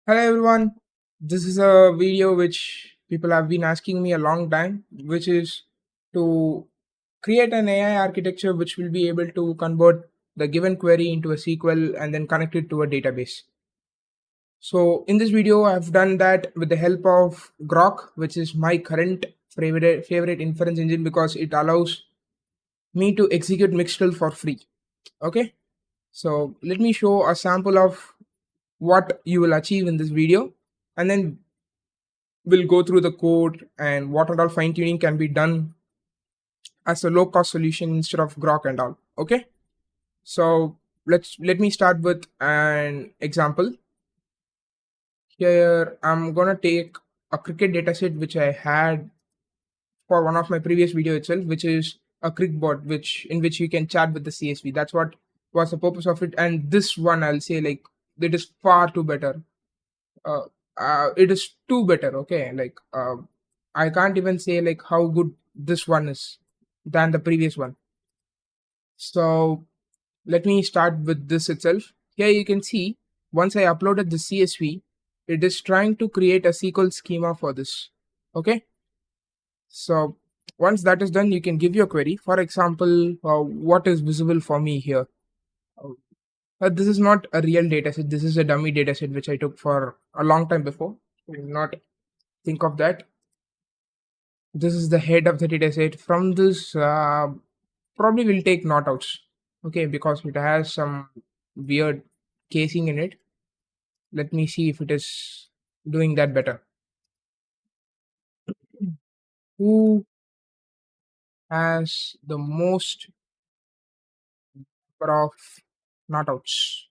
Hello everyone. This is a video which people have been asking me a long time, which is to create an AI architecture which will be able to convert the given query into a SQL and then connect it to a database. So in this video, I've done that with the help of Groq, which is my current favorite inference engine because it allows me to execute Mixtral for free. Okay, so let me show a sample of what you will achieve in this video, and then we'll go through the code and what all fine tuning can be done as a low cost solution instead of Groq and all. Okay, so let me start with an example. Here I'm gonna take a cricket dataset which I had for one of my previous video itself, which is a cricket bot which in which you can chat with the CSV. That's what was the purpose of it. And this one I'll say like it is far too better. uh, it is too better. Okay, like I can't even say like how good this one is than the previous one. So let me start with this itself. Here you can see once I uploaded the CSV, it is trying to create a SQL schema for this. Okay, so once that is done, you can give your query. For example, what is visible for me here? This is not a real dataset. This is a dummy dataset which I took for a long time before. Not think of that. This is the head of the dataset. From this, probably will take not outs. Okay, because it has some weird casing in it. Let me see if it is doing that better. Who has the most number of not outs?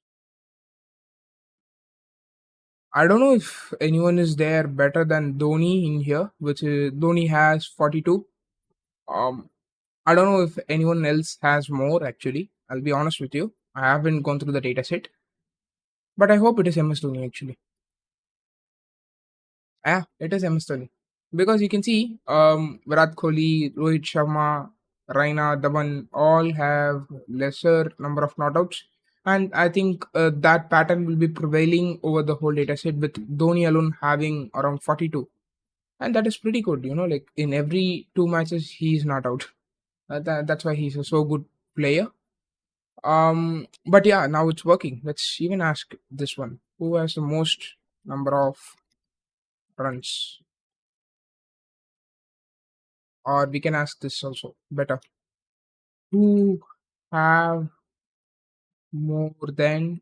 I don't know if anyone is there better than Dhoni in here, which is Dhoni has 42. Um, I don't know if anyone else has more actually. I'll be honest with you. I haven't gone through the dataset, but I hope it is MS Dhoni actually. Yeah, it is MS Dhoni. Because you can see Virat Kohli, Rohit Sharma, Raina, Dhawan all have lesser number of not outs. And I think that pattern will be prevailing over the whole data set with Dhoni alone having around 42. And that is pretty good, like in every two matches, he's not out. That's why he's a so good player. But yeah, now it's working. Let's even ask this one. Who has the most number of runs? Or we can ask this also better. Who have more than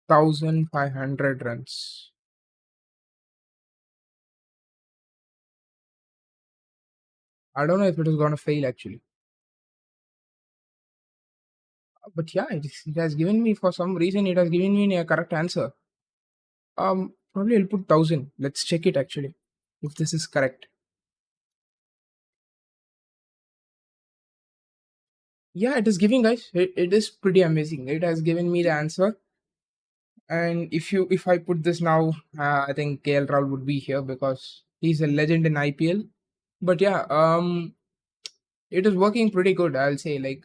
1,500 runs? I don't know if it is gonna fail actually. But yeah, it has given me for some reason it has given me a correct answer. Probably I'll put 1,000. Let's check it actually. If this is correct. Yeah, it is giving guys. It is pretty amazing. It has given me the answer. And if I put this now, I think KL Rahul would be here because he's a legend in IPL. But yeah, it is working pretty good. I'll say like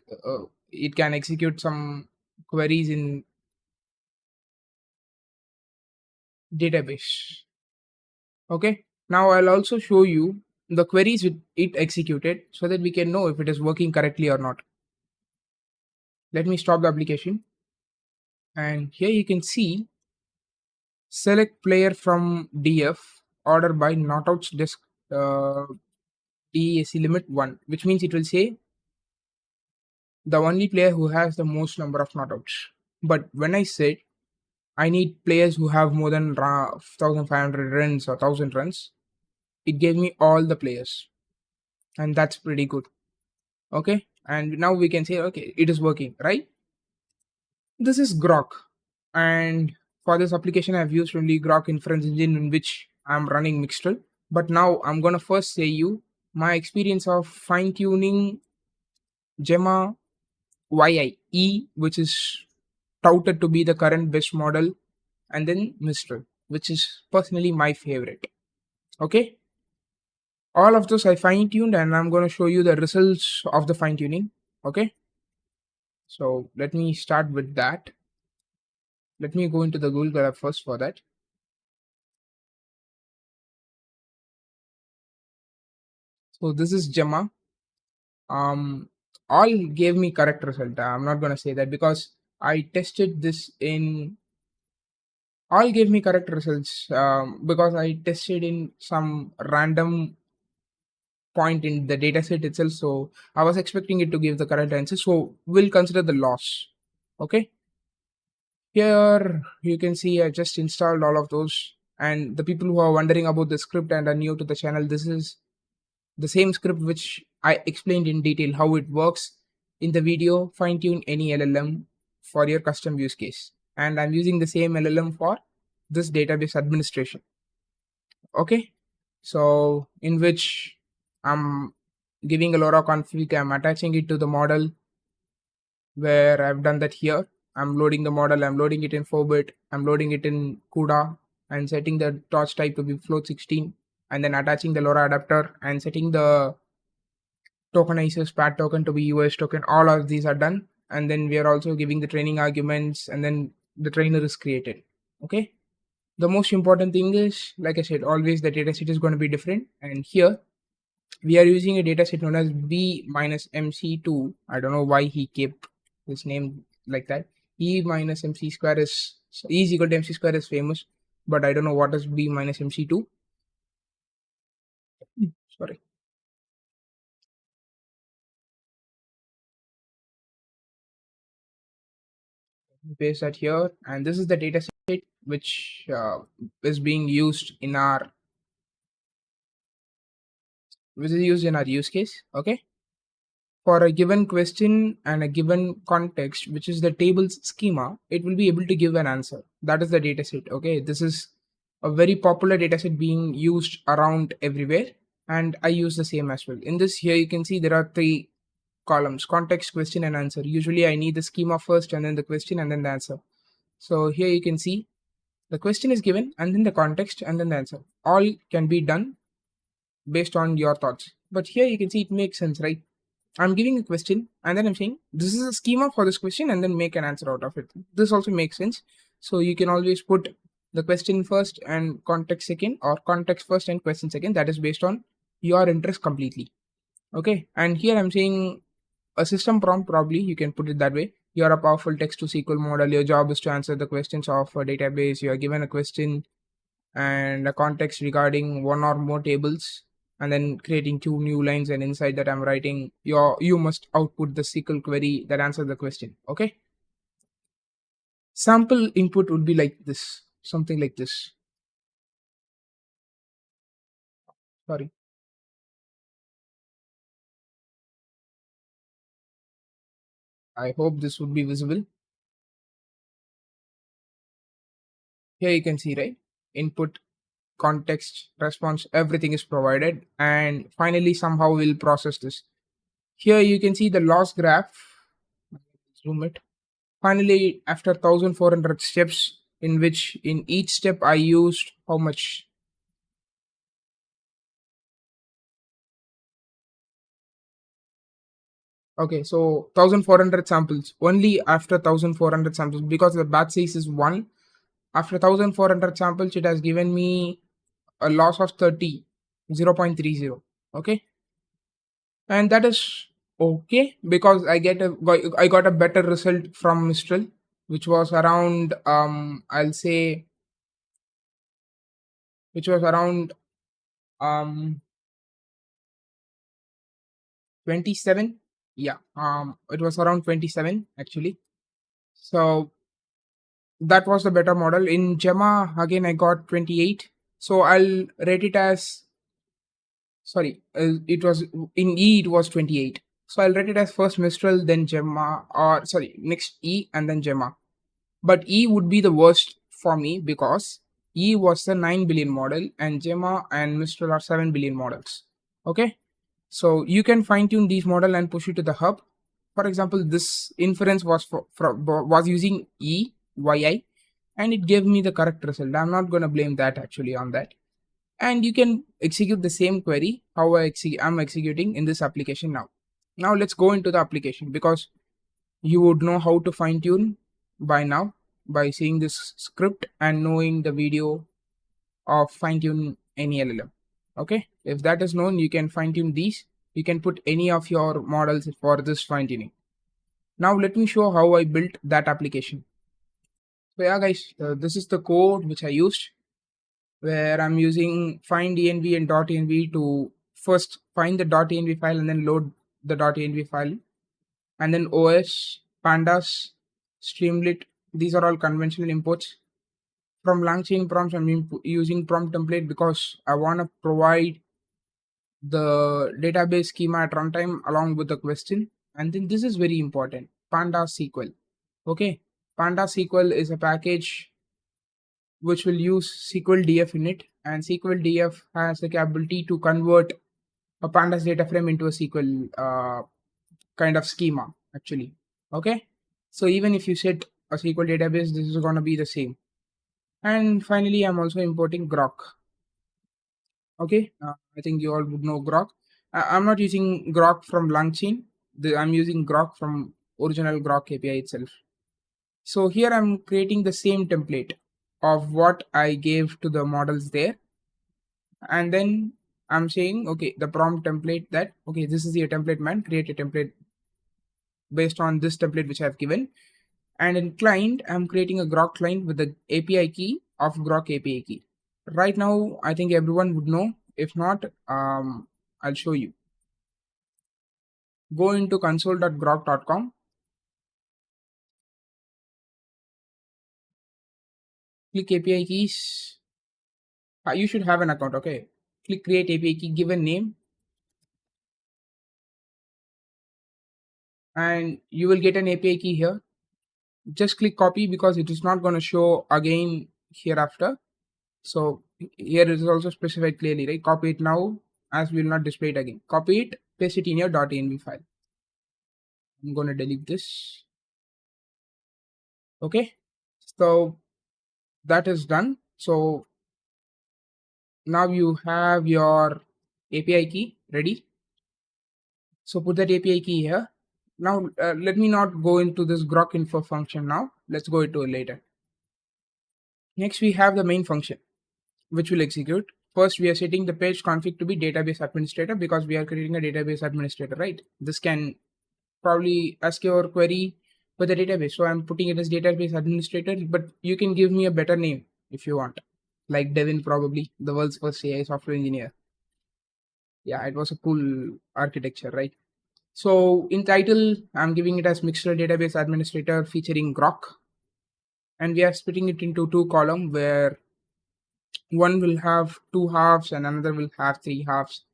it can execute some queries in database. Okay. Now I'll also show you the queries it executed so that we can know if it is working correctly or not. Let me stop the application. And here you can see select player from DF order by not outs disk uh, DESC limit 1, which means it will say the only player who has the most number of not outs. But when I said I need players who have more than 1,500 runs or 1,000 runs, it gave me all the players, and that's pretty good. Okay, and now we can say okay, it is working, right? This is Groq, and for this application I've used only Groq inference engine in which I'm running Mixtral. But now I'm gonna first say you my experience of fine tuning Gemma YIE, which is touted to be the current best model, and then Mistral, which is personally my favorite. Okay, all of those I fine tuned, and I'm going to show you the results of the fine tuning. Okay, so let me start with that. Let me go into the Google Colab first for that. So this is Gemma. Um, all gave me correct result. I'm not gonna say that because I tested this in all gave me correct results because I tested in some random point in the dataset itself. So I was expecting it to give the correct answer. So we'll consider the loss. Okay. Here you can see I just installed all of those. And the people who are wondering about the script and are new to the channel, this is the same script which I explained in detail how it works in the video. Fine tune any LLM for your custom use case. And I'm using the same LLM for this database administration. Okay. So in which I'm giving a LoRa config, I'm attaching it to the model where I've done that here. I'm loading the model, I'm loading it in 4-bit, I'm loading it in CUDA and setting the torch type to be float 16 and then attaching the LoRa adapter and setting the tokenizers pad token to be US token. All of these are done. And then we are also giving the training arguments and then the trainer is created. Okay. The most important thing is, like I said, always the dataset is going to be different. And here we are using a dataset known as B minus MC2. I don't know why he kept his name like that. E minus MC square is E is equal to MC square is famous, but I don't know what is B minus MC2. Sorry. Paste that here, and this is the dataset which is being used in our use case. Okay. For a given question and a given context, which is the table's schema, it will be able to give an answer. That is the dataset. Okay, this is a very popular dataset being used around everywhere, and I use the same as well. In this here, you can see there are 3 columns: context, question, and answer. Usually, I need the schema first, and then the question, and then the answer. So here you can see the question is given, and then the context, and then the answer. All can be done based on your thoughts. But here you can see it makes sense, right? I'm giving a question and then I'm saying this is a schema for this question and then make an answer out of it. This also makes sense. So you can always put the question first and context second, or context first and question second. That is based on your interest completely. Okay. And here I'm saying a system prompt, probably you can put it that way. You're a powerful text to SQL model. Your job is to answer the questions of a database. You are given a question and a context regarding one or more tables, and then creating 2 new lines, and inside that I'm writing you must output the SQL query that answers the question. Okay. Sample input would be like this, something like this. Sorry. I hope this would be visible. Here you can see, right? Input, context, response, everything is provided, and finally somehow we'll process this. Here you can see the loss graph. Zoom it. Finally, after 1400 steps, in which in each step I used how much? Okay, so 1400 samples. Only after 1400 samples, because the batch size is 1. After 1400 samples, it has given me a loss of 0.30. Okay, and that is okay because I got a better result from Mistral, which was around I'll say, which was around um 27. Yeah, it was around 27 actually. So that was the better model. In Gemma, again, I got 28. So I'll rate it as, sorry, it was in E, it was 28. So I'll rate it as first Mistral, then Gemma, or sorry, next E and then Gemma. But E would be the worst for me because E was the 9 billion model and Gemma and Mistral are 7 billion models. Okay. So you can fine tune these model and push it to the hub. For example, this inference was was using EYI and it gave me the correct result. I'm not going to blame that actually on that. And you can execute the same query how I'm executing in this application now. Now let's go into the application because you would know how to fine tune by now. by seeing this script and knowing the video of fine tune any LLM. Okay, if that is known, you can fine tune these. You can put any of your models for this fine tuning. Now let me show how I built that application. So yeah guys, this is the code which I used, where I'm using find.env and .env to first find the .env file and then load the .env file, and then OS, pandas, streamlit. These are all conventional imports. From LangChain prompts, I'm using prompt template because I want to provide the database schema at runtime along with the question. And then this is very important, pandas SQL. Okay, pandas SQL is a package which will use SQL DF in it, and SQL DF has the capability to convert a pandas data frame into a SQL kind of schema actually. Okay, so even if you set a SQL database, this is going to be the same. And finally, I'm also importing Groq. Okay, I think you all would know Groq. I'm not using Groq from LangChain. I'm using Groq from original Groq API itself. So here I'm creating the same template of what I gave to the models there. And then I'm saying, okay, the prompt template that, okay, this is your template man, create a template based on this template which I've given. And in client, I'm creating a Groq client with the API key of Groq API key. Right now, I think everyone would know. If not, I'll show you. Go into console.groq.com. Click API keys. You should have an account, okay? Click create API key, give a name, and you will get an API key here. Just click copy because it is not going to show again hereafter. So here it is also specified clearly, right? Copy it now as we will not display it again. Copy it, paste it in your .env file. I'm going to delete this. Okay, so that is done. So now you have your API key ready. So put that API key here. Now let me not go into this Groq info function now. Let's go into it later. Next we have the main function which will execute. First we are setting the page config to be database administrator because we are creating a database administrator, right? This can probably ask your query with the database. So I'm putting it as database administrator, but you can give me a better name if you want. Like Devin, probably the world's first AI software engineer. Yeah, it was a cool architecture, right? So in title, I'm giving it as Mixtral Database Administrator featuring Groq. And we are splitting it into two columns where one will have two halves and another will have three halves.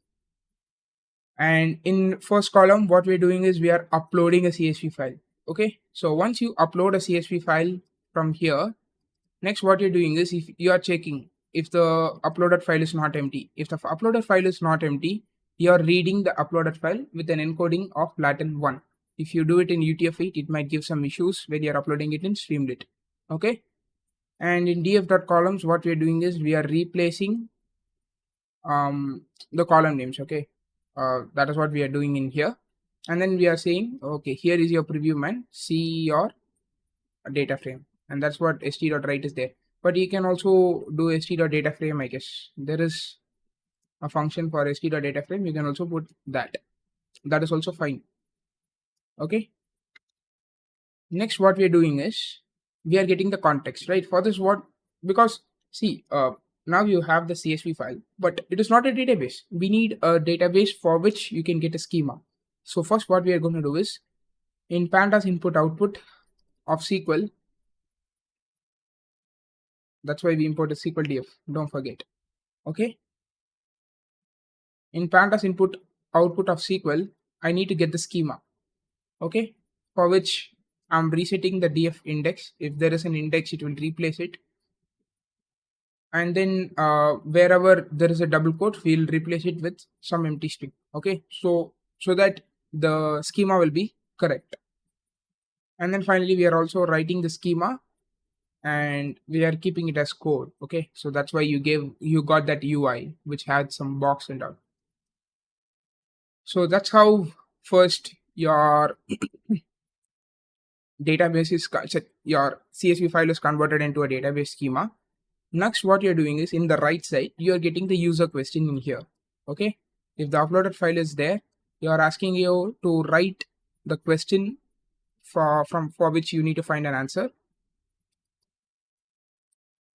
And in first column, what we're doing is we are uploading a CSV file. Okay, so once you upload a CSV file from here, next what you're doing is if you are checking if the uploaded file is not empty. If the uploaded file is not empty, you're reading the uploaded file with an encoding of Latin 1. If you do it in UTF-8, it might give some issues when you're uploading it in Streamlit. Okay, and in df.columns, what we're doing is we are replacing the column names. Okay, that is what we are doing in here. And then we are saying, okay, here is your preview man, see your data frame, and that's what st.write is there. But you can also do st.data frame, I guess. There is a function for st.data frame. You can also put that. That is also fine. Okay. Next, what we are doing is we are getting the context, right? For this, what, because see, now you have the CSV file, but it is not a database. We need a database for which you can get a schema. So first, what we are going to do is in pandas input output of SQL. That's why we import a SQL DF. Don't forget. Okay. In pandas input output of SQL, I need to get the schema. Okay. For which I'm resetting the DF index. If there is an index, it will replace it. And then wherever there is a double quote, we'll replace it with some empty string. Okay. So that the schema will be correct. And then finally, we are also writing the schema and we are keeping it as code. Okay, so that's why you got that UI which had some box and all. So that's how first your database is your CSV file is converted into a database schema. Next, what you're doing is in the right side, you're getting the user question in here. Okay. If the uploaded file is there, you're asking you to write the question for which you need to find an answer.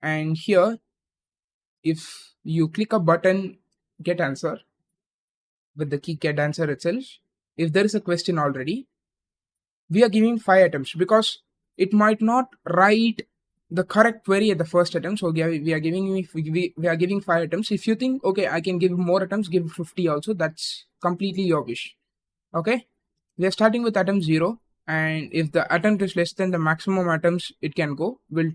And here, if you click a button, get answer with the key get answer itself, if there is a question already, we are giving 5 attempts because it might not write the correct query at the first attempt. So we are giving we are giving 5 attempts. If you think, okay, I can give more attempts, give 50 also. That's completely your wish. Okay, we are starting with attempt 0, and if the attempt is less than the maximum attempts it can go, we'll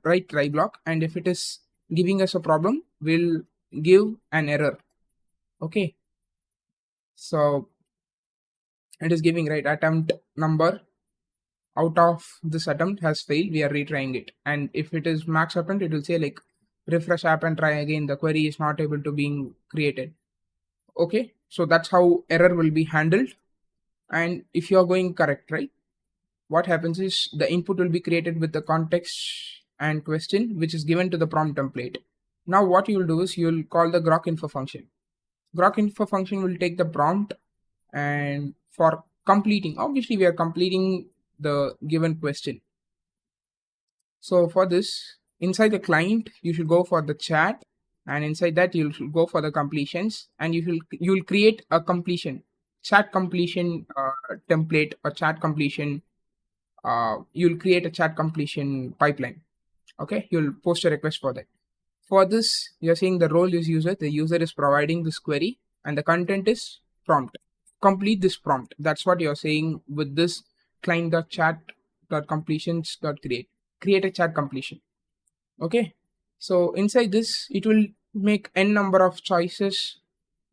write try block, and if it is giving us a problem, we'll give an error. Okay, so it is giving right attempt number out of this attempt has failed, we are retrying it. And if it is max attempt, it will say like refresh app and try again, the query is not able to being created. Okay, so that's how error will be handled. And if you are going correct, right, what happens is the input will be created with the context and question which is given to the prompt template. Now what you will do is you will call the Groq info function. Groq info function will take the prompt, and for completing, obviously we are completing the given question. So for this, inside the client, you should go for the chat, and inside that you should go for the completions, and you'll create a completion chat completion template or chat completion. You'll create a chat completion pipeline. Okay, you'll post a request for that. For this, you're saying the role is user. The user is providing this query, and the content is prompt. Complete this prompt. That's what you're saying with this client.chat.completions.create. Create a chat completion. Okay, so inside this, it will make n number of choices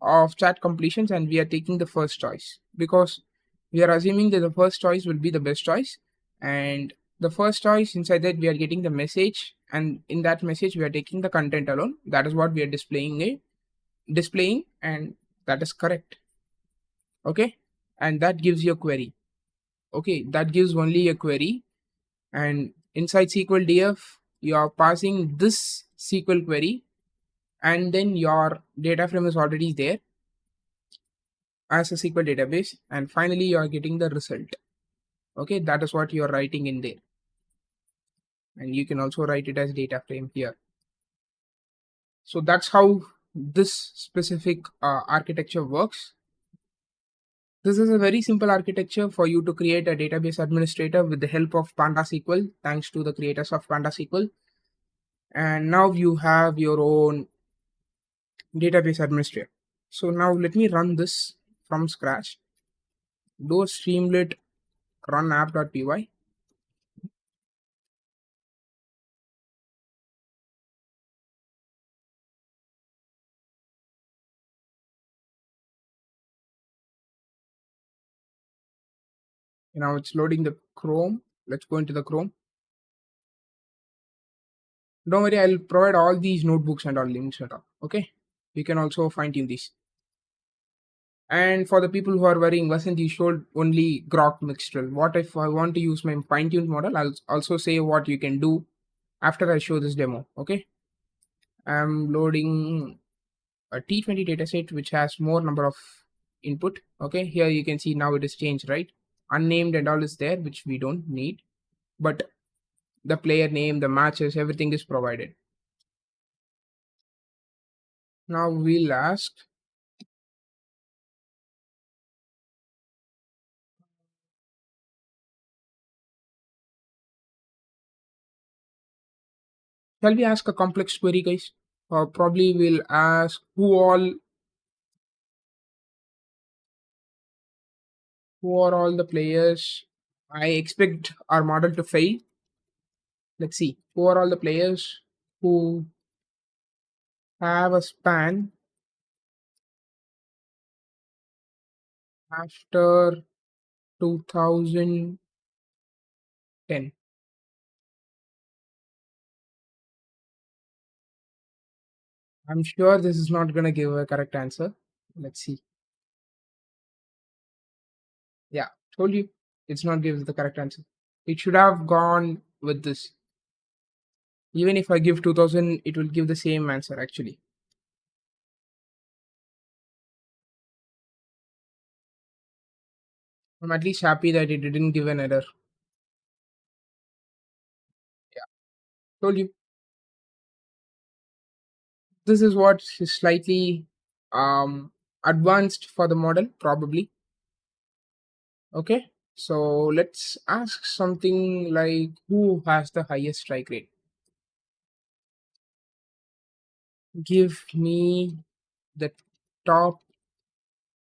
of chat completions, and we are taking the first choice because we are assuming that the first choice will be the best choice. And the first choice, inside that we are getting the message, and in that message we are taking the content alone. That is what we are displaying, and that is correct. Okay, and that gives you a query. Okay, that gives only a query, and inside SQL df you are passing this SQL query, and then your data frame is already there as a SQL database, and finally you are getting the result. Okay, that is what you are writing in there, and you can also write it as data frame here. So that's how this specific architecture works. This is a very simple architecture for you to create a database administrator with the help of PandaSQL, thanks to the creators of PandaSQL. And now you have your own database administrator. So now let me run this from scratch. Do a streamlit run app.py. Now it's loading the Chrome. Let's go into the Chrome. Don't worry, I'll provide all these notebooks and all links and all. Okay, you can also fine tune these. And for the people who are worrying, wasn't you showed only Groq Mixtral? What if I want to use my fine tuned model? I'll also say what you can do after I show this demo. Okay, I'm loading a T20 dataset which has more number of input. Okay, here you can see now it is changed, right? Unnamed and all is there, which we don't need, but the player name, the matches, everything is provided. Now we'll ask, shall we ask a complex query, guys? Or probably we'll ask who are all the players. I expect our model to fail. Let's see. Who are all the players who have a span after 2010? I'm sure this is not going to give a correct answer. Let's see. Yeah, told you. It's not gives the correct answer. It should have gone with this. Even if I give 2000, it will give the same answer actually. I'm at least happy that it didn't give an error. Yeah, told you. This is what is slightly advanced for the model, probably. Okay, so let's ask something like who has the highest strike rate? Give me the top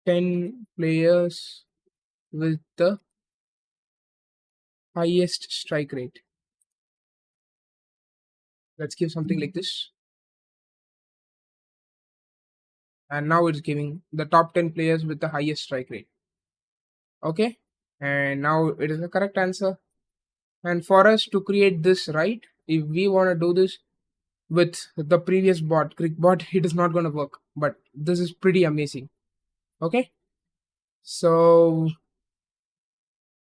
10 players with the highest strike rate. Let's give something like this. And now it's giving the top 10 players with the highest strike rate. Okay, and now it is the correct answer. And for us to create this, right, if we want to do this with the previous bot, Greek bot, it is not going to work. But this is pretty amazing. Okay, so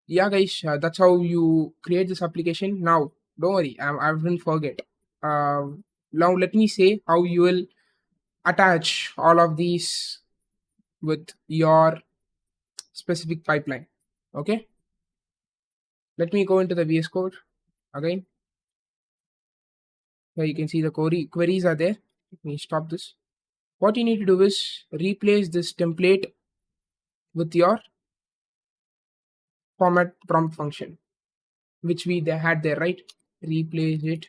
yeah, guys, that's how you create this application. Now, don't worry, I didn't forget. Uh, Now, let me say how you will attach all of these with your specific pipeline. Okay, let me go into the VS Code again. Here you can see the queries are there. Let me stop this. What you need to do is replace this template with your format prompt function, which we they had there, right? Replace it.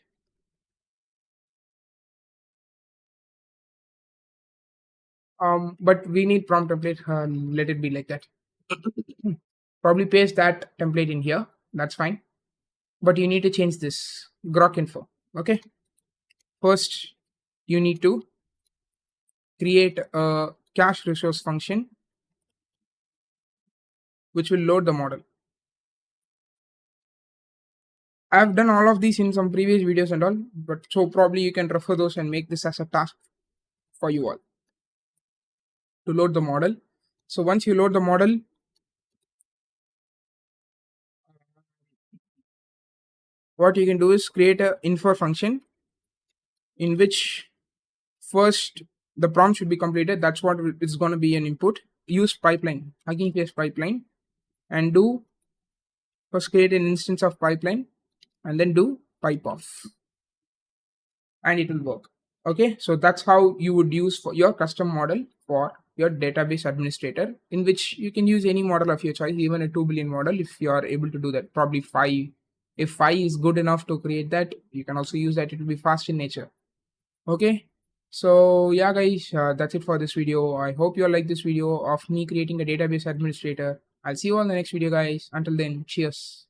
But we need prompt template. Let it be like that. Probably paste that template in here. That's fine. But you need to change this Groq info. Okay. First, you need to create a cache resource function which will load the model. I've done all of these in some previous videos and all, but so probably you can refer those and make this as a task for you all to load the model. So once you load the model, what you can do is create a infer function in which first the prompt should be completed. That's what it's going to be an input. Use pipeline, Hugging Face pipeline, and do first create an instance of pipeline and then do pipe off, and it will work. Okay, so that's how you would use for your custom model for your database administrator, in which you can use any model of your choice, even a 2 billion model if you are able to do that. Probably 5. If 5 is good enough to create that, you can also use that. It will be fast in nature. Okay, so yeah, guys, that's it for this video. I hope you all like this video of me creating a database administrator. I'll see you all in the next video, guys. Until then, cheers.